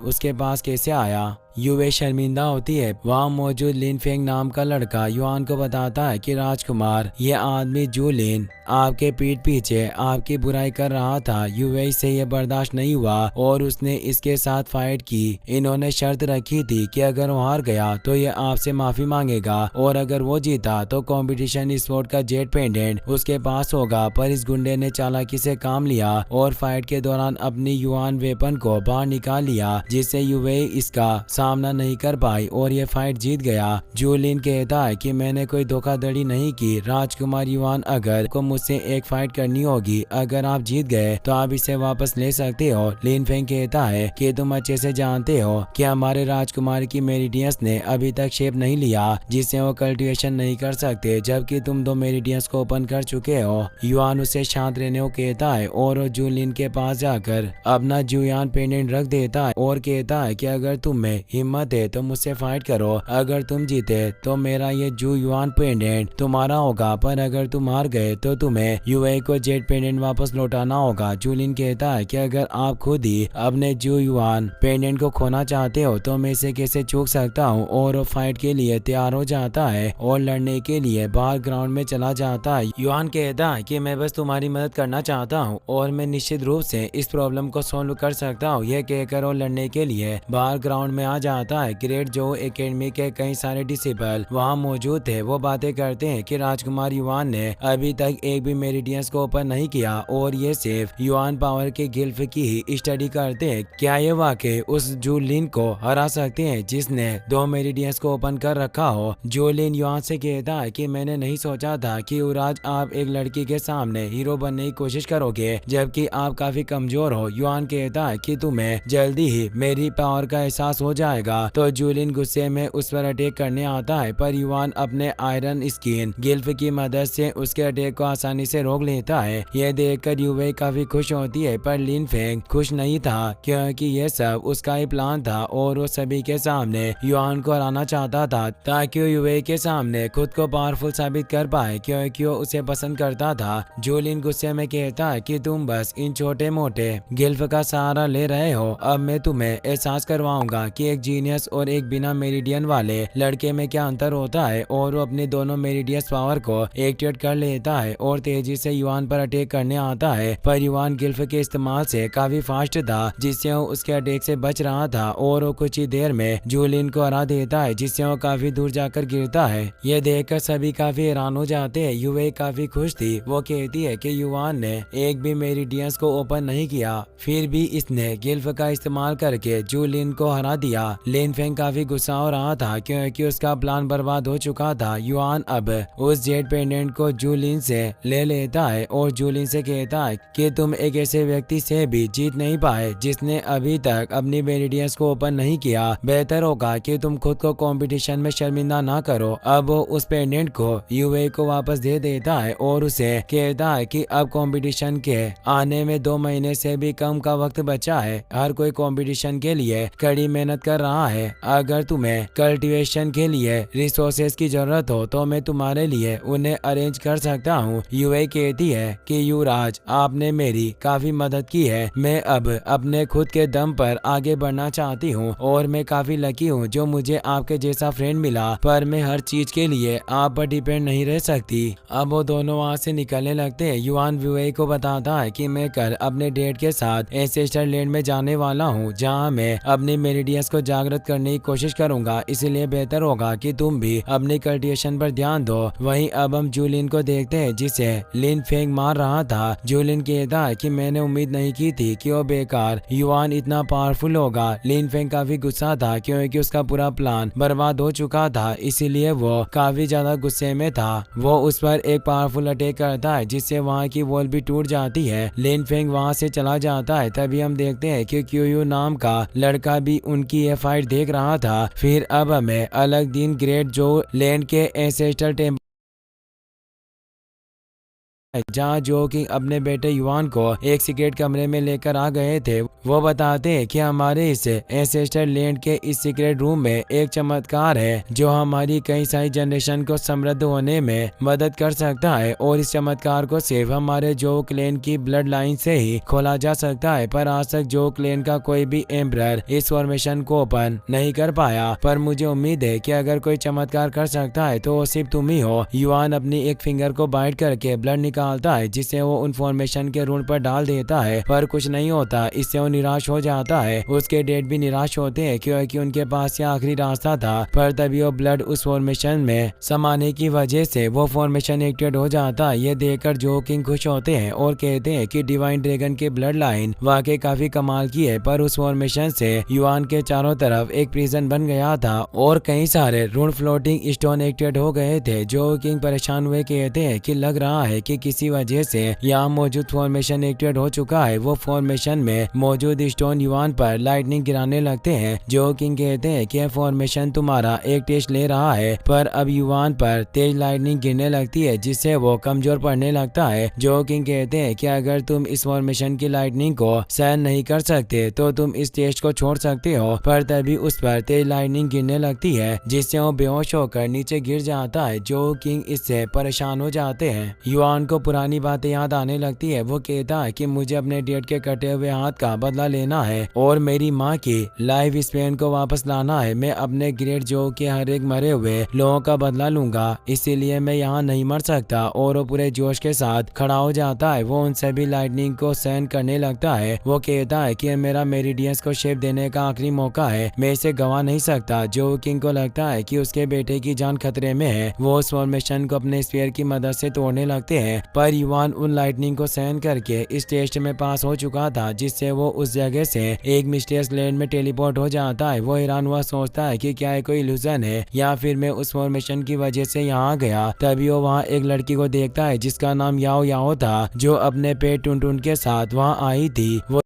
उसके पास कैसे आया। युवे शर्मिंदा होती है। वहाँ मौजूद लिन फेंग नाम का लड़का युआन को बताता है कि राजकुमार, ये आदमी जू लिन आपके पीठ पीछे आपकी बुराई कर रहा था। युवे से ये बर्दाश्त नहीं हुआ और उसने इसके साथ फाइट की। इन्होंने शर्त रखी थी कि अगर वो हार गया तो ये आपसे माफी मांगेगा और अगर वो जीता तो कंपटीशन स्पोर्ट का जेट पेंडेंट उसके पास होगा। पर इस गुंडे ने चालाकी से काम लिया और फाइट के दौरान अपनी युआन वेपन को बाहर निकाल लिया, जिससे युवे इसका सामना नहीं कर पाई और ये फाइट जीत गया। जूलिन कहता है कि मैंने कोई धोखाधड़ी नहीं की। राजकुमार युआन, अगर को मुझसे एक फाइट करनी होगी, अगर आप जीत गए तो आप इसे वापस ले सकते हो। लिन फेंग कहता है कि तुम अच्छे से जानते हो कि हमारे राजकुमार की मेरिडियंस ने अभी तक शेप नहीं लिया, जिससे वो कल्टीवेशन नहीं कर सकते, जबकि तुम 2 मेरिडियंस को ओपन कर चुके हो। युआन उसे शांत रहने को कहता है और वो जूलिन के पास जाकर अपना जुयान पेंडेंट रख देता है और कहता है कि अगर तुम में हिम्मत है तो मुझसे फाइट करो। अगर तुम जीते तो मेरा ये जू युआन पेंडेंट तुम्हारा होगा, पर अगर तुम हार गए तो तुम्हें युवे को जेट पेंडेंट वापस लौटाना होगा। जूलिन कहता है कि अगर आप खुद ही अपने जू युआन पेंडेंट को खोना चाहते हो तो मैं इसे कैसे चूक सकता हूँ। और वो फाइट के लिए तैयार हो जाता है और लड़ने के लिए बाहर ग्राउंड में चला जाता है। युआन कहता है कि मैं बस तुम्हारी मदद करना चाहता हूँ और मैं निश्चित रूप से इस प्रॉब्लम को सॉल्व कर सकता हूँ। यह कहकर वो लड़ने के लिए बाहर ग्राउंड में आ जाता है। ग्रेट जो एकेडमी के कई सारे डिसिपल वहाँ मौजूद थे। वो बातें करते हैं कि राजकुमार युआन ने अभी तक एक भी मेरिडियंस को ओपन नहीं किया और ये सिर्फ युआन पावर के गिल्फ की ही स्टडी करते हैं। क्या ये वाकई उस जूलिन को हरा सकते हैं जिसने 2 मेरिडियंस को ओपन कर रखा हो। जूलिन युआन से कहता है कि मैंने नहीं सोचा था कि युवराज आप एक लड़की के सामने हीरो बनने की कोशिश करोगे, जबकि आप काफी कमजोर हो। युआन कहता है कि तुम्हें जल्दी ही मेरी पावर का एहसास हो जाएगा। तो जूलिन गुस्से में उस पर अटैक करने आता है, पर युआन अपने आयरन स्किन गिल्फ की मदद से उसके अटैक को आसानी से रोक लेता है। यह देखकर युवे काफी खुश होती है, पर लिन फेंग खुश नहीं था क्योंकि यह सब उसका ही प्लान था और वो सभी के सामने युआन को हराना चाहता था ताकि वो युवे के सामने खुद को पावरफुल साबित कर पाए, क्योंकि वो उसे पसंद करता था। जूलिन गुस्से में कहता है कि तुम बस इन छोटे मोटे गिल्फ का सहारा ले रहे हो। अब मैं तुम्हें एहसास करवाऊंगा कि एक जीनियस और एक बिना मेरिडियन वाले लड़के में क्या अंतर होता है। और वो अपने दोनों मेरिडियस पावर को एक्टिवेट कर लेता है और तेजी से युआन पर अटैक करने आता है, पर युआन गिल्फ के इस्तेमाल से काफी फास्ट था, जिससे वो उसके अटैक से बच रहा था और वो कुछ ही देर में जूलिन को हरा देता है, जिससे वो काफी दूर जाकर गिरता है। यह देखकर सभी काफी हैरान हो जाते हैं। युवे काफी खुश थी। वो कहती है कि युआन ने एक भी मेरिडियंस को ओपन नहीं किया, फिर भी इसने गिल्फ का इस्तेमाल करके जूलिन को हरा दिया। लिन फेंग काफी गुस्सा हो रहा था क्योंकि उसका प्लान बर्बाद हो चुका था। युआन अब उस जेट पेंडेंट को जूलिन से ले लेता है और जूलिन से कहता है कि तुम एक ऐसे व्यक्ति से भी जीत नहीं पाए जिसने अभी तक अपनी मेरिडियंस को ओपन नहीं किया। बेहतर होगा कि तुम खुद को कंपटीशन में शर्मिंदा ना करो। अब वो उस पेंडेंट को युवे को वापस दे देता है और उसे कहता है कि अब कंपटीशन के आने में 2 महीने से भी कम का वक्त बचा है। हर कोई कंपटीशन के लिए कड़ी मेहनत कर रहा है। अगर तुम्हें कल्टीवेशन के लिए रिसोर्सेज की जरूरत हो तो मैं तुम्हारे लिए उन्हें अरेंज कर सकता हूँ। युवे कहती है कि युवराज, आपने मेरी काफी मदद की है। मैं अब अपने खुद के दम पर आगे बढ़ना चाहती हूँ और मैं काफी लकी हूँ जो मुझे आपके जैसा फ्रेंड मिला, पर मैं हर चीज के लिए आप पर डिपेंड नहीं रह सकती। अब वो दोनों वहाँ से निकलने लगते हैं। युआन युवे को बताता है कि मैं कल अपने डेट के साथ एंसेस्टर लैंड में जाने वाला हूँ, जहाँ मैं अपने मेरिडियंस को जागृत करने की कोशिश करूंगा, इसलिए बेहतर होगा कि तुम भी अपनी कल्टीवेशन पर ध्यान दो। वहीं अब हम जूलिन को देखते हैं जिसे लिन फेंग मार रहा था। जूलिन कहता है कि मैंने उम्मीद नहीं की थी कि वो बेकार युआन इतना पावरफुल होगा। लिन फेंग काफी गुस्सा था क्योंकि उसका पूरा प्लान बर्बाद हो चुका था, इसीलिए वो काफी ज्यादा गुस्से में था। वो उस पर एक पावरफुल अटैक करता है जिससे वहाँ की वॉल भी टूट जाती है। लिन फेंग वहाँ से चला जाता है। तभी हम देखते हैं कि क्यूयू नाम का लड़का भी उनकी ये फाइट देख रहा था। फिर अब हमें अलग दिन ग्रेट जो लैंड के एंसेस्टर टेम्पल जहाँ जो कि अपने बेटे युआन को एक सीक्रेट कमरे में लेकर आ गए थे। वो बताते हैं कि हमारे इस एंसेस्टर लैंड के इस सीक्रेट रूम में एक चमत्कार है जो हमारी कई सारी जनरेशन को समृद्ध होने में मदद कर सकता है, और इस चमत्कार को सिर्फ हमारे जो क्लेन की ब्लड लाइन से ही खोला जा सकता है। पर आज तक जो क्लेन का कोई भी एम्परर इस फॉर्मेशन को ओपन नहीं कर पाया, पर मुझे उम्मीद है कि अगर कोई चमत्कार कर सकता है तो वो सिर्फ तुम ही हो। युआन अपनी एक फिंगर को बाइट करके ब्लड निकालता है जिसे वो उन फॉर्मेशन के रूट पर डाल देता है, पर कुछ नहीं होता। इससे वो निराश हो जाता है। उसके डेड भी निराश होते हैं क्योंकि उनके पास यह आखिरी रास्ता था, पर तभी वो ब्लड उस फॉर्मेशन में समाने की वजह से वो फॉर्मेशन एक्टिवेट हो जाता है। ये देखकर जो किंग खुश होते हैं और कहते हैं कि डिवाइन ड्रैगन की ब्लड लाइन वाकई काफी कमाल की है। पर उस फॉर्मेशन से युआन के चारों तरफ एक प्रिजन बन गया था और कई सारे रूट फ्लोटिंग स्टोन एक्टिवेट हो गए थे। जो किंग परेशान हुए कहते हैं कि लग रहा है कि किसी वजह से यहाँ मौजूद फॉर्मेशन एक्टिवेट हो चुका है। वो फॉर्मेशन में मौजूद स्टोन युआन पर लाइटनिंग गिराने लगते हैं। जो किंग कहते हैं कि फॉर्मेशन तुम्हारा एक टेस्ट ले रहा है, पर अब युआन पर तेज लाइटनिंग गिरने लगती है जिससे वो कमजोर पड़ने लगता है। जो किंग कहते हैं कि अगर तुम इस फॉर्मेशन की लाइटनिंग को सहन नहीं कर सकते तो तुम इस टेस्ट को छोड़ सकते हो, पर तभी उस पर तेज लाइटनिंग गिरने लगती है जिससे वो बेहोश होकर नीचे गिर जाता है। जो किंग इससे परेशान हो जाते हैं। युआन को पुरानी बातें याद आने लगती है। वो कहता है कि मुझे अपने डेड के कटे हुए हाथ का बदला लेना है और मेरी माँ की लाइफ स्पेन को वापस लाना है। मैं अपने ग्रेट जो के हर एक मरे हुए लोगों का बदला लूंगा, इसीलिए मैं यहाँ नहीं मर सकता। और वो पूरे जोश के साथ खड़ा हो जाता है। वो उन सभी लाइटनिंग को सहन करने लगता है। वो कहता है कि मेरा मेरिडियंस को शेप देने का आखिरी मौका है, मैं इसे गवा नहीं सकता। जो किंग को लगता है कि उसके बेटे की जान खतरे में है। वो उस फॉर्मेशन को अपने स्फीयर की मदद से तोड़ने लगते हैं, पर युआन उन लाइटनिंग को सहन करके इस टेस्ट में पास हो चुका था जिससे वो उस जगह से एक मिस्टीरियस लैंड में टेलीपोर्ट हो जाता है। वो हैरान हुआ सोचता है कि क्या कोई इल्यूजन है या फिर मैं उस फॉर्मेशन की वजह से यहाँ गया। तभी वो वहाँ एक लड़की को देखता है जिसका नाम याओ याओ था, जो अपने पेट टुनटुन के साथ वहाँ आई थी। वो